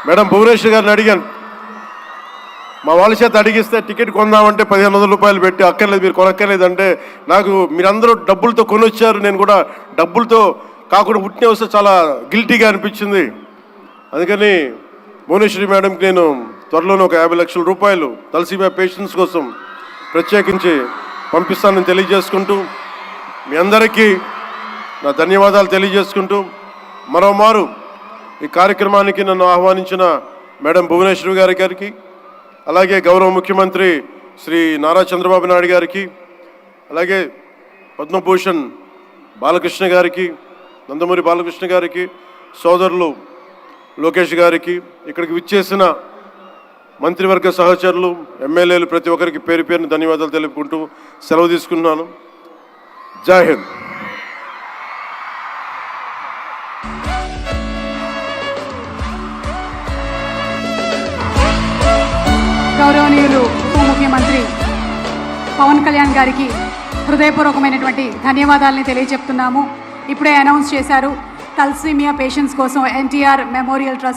Madam Bhubaneswar గారిని అడిగాను, మా వాళ్ళ చేత అడిగిస్తే టికెట్ కొందామంటే 1500 రూపాయలు పెట్టి అక్కర్లేదు మీరు కొనక్కర్లేదంటే, నాకు మీరందరూ డబ్బులతో కొనొచ్చారు, నేను కూడా డబ్బులతో కాకుండా పుట్టిన వస్తే చాలా గిల్టీగా అనిపించింది. అందుకని భువనేశ్వరి మేడంకి నేను త్వరలోనే ఒక 50 లక్షల రూపాయలు తలసీమియా పేషెంట్స్ కోసం ప్రత్యేకించి పంపిస్తానని తెలియజేసుకుంటూ, మీ అందరికీ నా ధన్యవాదాలు తెలియజేసుకుంటూ, మరోమారు ఈ కార్యక్రమానికి నన్ను ఆహ్వానించిన మేడం భువనేశ్వరి గారికి, అలాగే గౌరవ ముఖ్యమంత్రి శ్రీ నారా చంద్రబాబు నాయుడు గారికి, అలాగే పద్మభూషణ్ బాలకృష్ణ గారికి, నందమూరి బాలకృష్ణ గారికి, సోదరులు లోకేష్ గారికి, ఇక్కడికి విచ్చేసిన మంత్రివర్గ సహచరులు, ఎమ్మెల్యేలు ప్రతి ఒక్కరికి పేరు పేరుని ధన్యవాదాలు తెలుపుకుంటూ సెలవు తీసుకున్నాను. జై హింద్. గౌరవనీయులు ఉప ముఖ్యమంత్రి పవన్ కళ్యాణ్ గారికి హృదయపూర్వకమైనటువంటి ధన్యవాదాలని తెలియజెప్తున్నాము. ఇప్పుడే అనౌన్స్ చేశారు, తలసీమియా పేషెంట్స్ కోసం ఎన్టీఆర్ మెమోరియల్ ట్రస్ట్